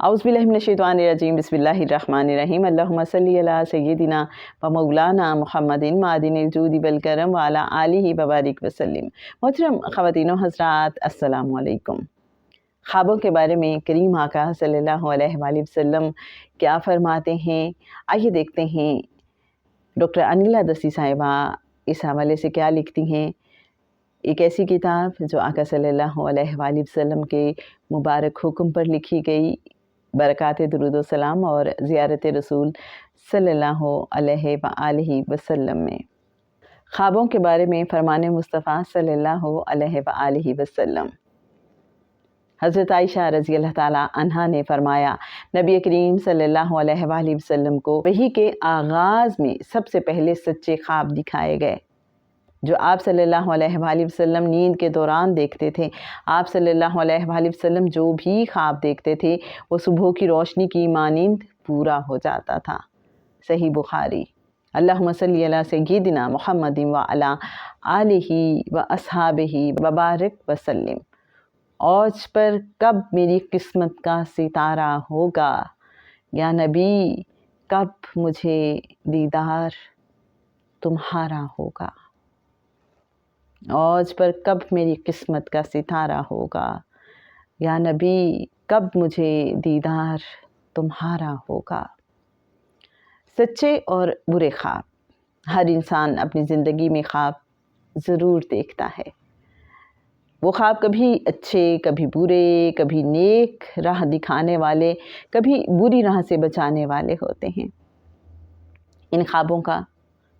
اعوذ باللہ من الشیطان الرجیم، بسم اللہ الرحمن الرحیم۔ اللہم صلی علی سیدنا و مولانا محمد معدن الجود والکرم وعلی آلہ وبارک وسلم۔ محترم خواتین و حضرات، السلام علیکم۔ خوابوں کے بارے میں کریم آقا صلی اللہ علیہ وآلہ وسلم کیا فرماتے ہیں، آئیے دیکھتے ہیں ڈاکٹر انیلا دسی صاحبہ اس حوالے سے کیا لکھتی ہیں۔ ایک ایسی کتاب جو آقا صلی اللہ علیہ وآلہ وسلم کے مبارک حکم پر لکھی گئی، برکات درود و سلام اور زیارت رسول صلی اللہ علیہ وآلہ وسلم میں۔ خوابوں کے بارے میں فرمان مصطفیٰ صلی اللہ علیہ وآلہ وسلم۔ حضرت عائشہ رضی اللہ تعالیٰ عنہا نے فرمایا، نبی کریم صلی اللہ علیہ وآلہ وسلم کو وحی کے آغاز میں سب سے پہلے سچے خواب دکھائے گئے جو آپ صلی اللہ علیہ وآلہ وسلم نیند کے دوران دیکھتے تھے۔ آپ صلی اللہ علیہ وآلہ وسلم جو بھی خواب دیکھتے تھے وہ صبح کی روشنی کی مانند پورا ہو جاتا تھا۔ صحیح بخاری۔ اللہم صلی علی سیدنا محمد وعلی آلہ واصحابہ وبارک وسلم۔ اوج پر کب میری قسمت کا ستارہ ہوگا، یا نبی کب مجھے دیدار تمہارا ہوگا۔ اوج پر کب میری قسمت کا ستارہ ہوگا، یا نبی کب مجھے دیدار تمہارا ہوگا۔ سچے اور برے خواب۔ ہر انسان اپنی زندگی میں خواب ضرور دیکھتا ہے۔ وہ خواب کبھی اچھے، کبھی برے، کبھی نیک راہ دکھانے والے، کبھی بری راہ سے بچانے والے ہوتے ہیں۔ ان خوابوں کا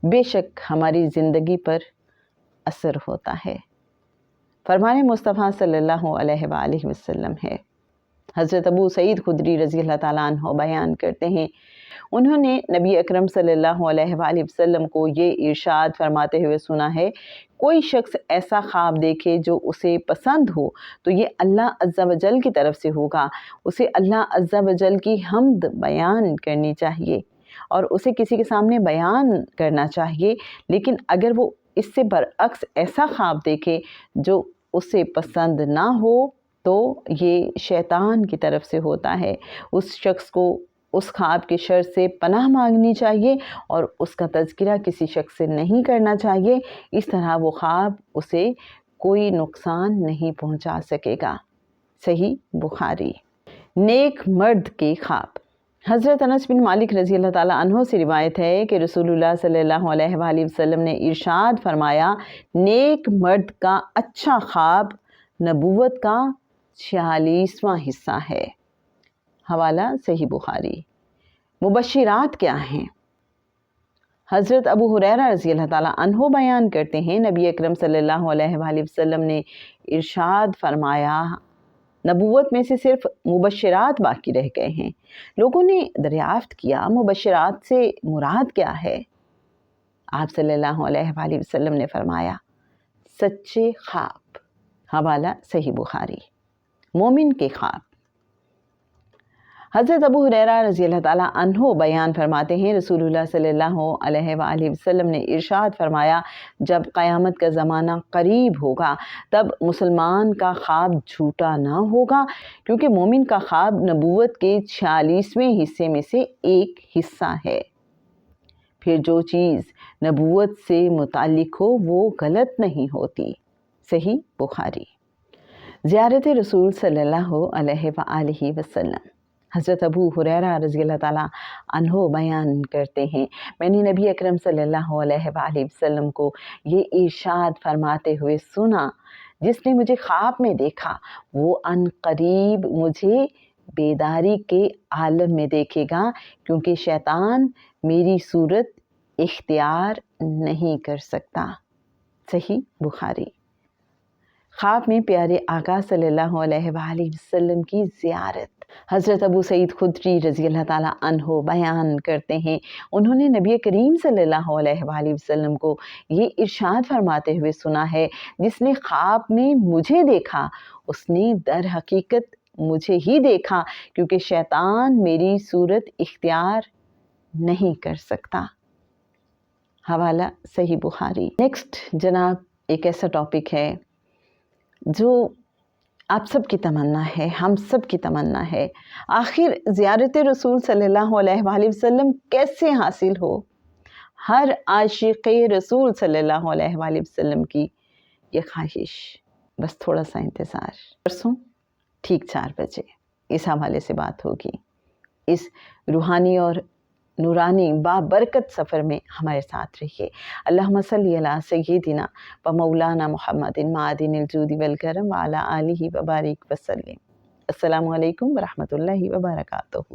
بے شک ہماری زندگی پر اثر ہوتا ہے۔ فرمان مصطفیٰ صلی اللہ علیہ وآلہ وسلم ہے۔ حضرت ابو سعید خدری رضی اللہ تعالیٰ عنہ بیان کرتے ہیں، انہوں نے نبی اکرم صلی اللہ علیہ وآلہ وسلم کو یہ ارشاد فرماتے ہوئے سنا ہے، کوئی شخص ایسا خواب دیکھے جو اسے پسند ہو تو یہ اللہ عز و جل کی طرف سے ہوگا۔ اسے اللہ عز و جل کی حمد بیان کرنی چاہیے اور اسے کسی کے سامنے بیان کرنا چاہیے، لیکن اگر وہ اس سے برعکس ایسا خواب دیکھے جو اسے پسند نہ ہو تو یہ شیطان کی طرف سے ہوتا ہے۔ اس شخص کو اس خواب کے شر سے پناہ مانگنی چاہیے اور اس کا تذکرہ کسی شخص سے نہیں کرنا چاہیے، اس طرح وہ خواب اسے کوئی نقصان نہیں پہنچا سکے گا۔ صحیح بخاری۔ نیک مرد کے خواب۔ حضرت انس بن مالک رضی اللہ تعالیٰ عنہ سے روایت ہے کہ رسول اللہ صلی اللہ علیہ وآلہ وسلم نے ارشاد فرمایا، نیک مرد کا اچھا خواب نبوت کا 46واں حصہ ہے۔ حوالہ صحیح بخاری۔ مبشرات کیا ہیں؟ حضرت ابو ہریرہ رضی اللہ تعالیٰ عنہ بیان کرتے ہیں، نبی اکرم صلی اللہ علیہ وآلہ وسلم نے ارشاد فرمایا، نبوت میں سے صرف مبشرات باقی رہ گئے ہیں۔ لوگوں نے دریافت کیا، مبشرات سے مراد کیا ہے؟ آپ صلی اللہ علیہ وآلہ وسلم نے فرمایا، سچے خواب۔ حوالہ صحیح بخاری۔ مومن کے خواب۔ حضرت ابو ہریرہ رضی اللہ تعالیٰ عنہ بیان فرماتے ہیں، رسول اللہ صلی اللہ علیہ وآلہ وسلم نے ارشاد فرمایا، جب قیامت کا زمانہ قریب ہوگا تب مسلمان کا خواب جھوٹا نہ ہوگا، کیونکہ مومن کا خواب نبوت کے 46ویں حصے میں سے ایک حصہ ہے۔ پھر جو چیز نبوت سے متعلق ہو وہ غلط نہیں ہوتی۔ صحیح بخاری۔ زیارت رسول صلی اللہ علیہ وآلہ وسلم۔ حضرت ابو ہریرہ رضی اللہ تعالیٰ عنہ بیان کرتے ہیں، میں نے نبی اکرم صلی اللہ علیہ وآلہ وسلم کو یہ ارشاد فرماتے ہوئے سنا، جس نے مجھے خواب میں دیکھا وہ عن قریب مجھے بیداری کے عالم میں دیکھے گا، کیونکہ شیطان میری صورت اختیار نہیں کر سکتا۔ صحیح بخاری۔ خواب میں پیارے آقا صلی اللہ علیہ وآلہ وسلم کی زیارت۔ حضرت ابو سعید خدری رضی اللہ تعالیٰ عنہ بیان کرتے ہیں، انہوں نے نبی کریم صلی اللہ علیہ وآلہ وسلم کو یہ ارشاد فرماتے ہوئے سنا ہے، جس نے خواب میں مجھے دیکھا اس نے در حقیقت مجھے ہی دیکھا، کیونکہ شیطان میری صورت اختیار نہیں کر سکتا۔ حوالہ صحیح بخاری۔ نیکسٹ جناب ایک ایسا ٹاپک ہے جو آپ سب کی تمنا ہے، ہم سب کی تمنا ہے، آخر زیارت رسول صلی اللہ علیہ وآلہ وسلم کیسے حاصل ہو؟ ہر عاشق رسول صلی اللہ علیہ وآلہ وسلم کی یہ خواہش، بس تھوڑا سا انتظار۔ پرسوں ٹھیک 4 بجے اس حوالے سے بات ہوگی۔ اس روحانی اور نورانی بابرکت سفر میں ہمارے ساتھ رہیے۔ اللہم صلی علی سیدنا و مولانا محمد معدن الجود والکرم وعلی آلہ وبارک وسلم۔ السلام علیکم ورحمۃ اللہ وبرکاتہ۔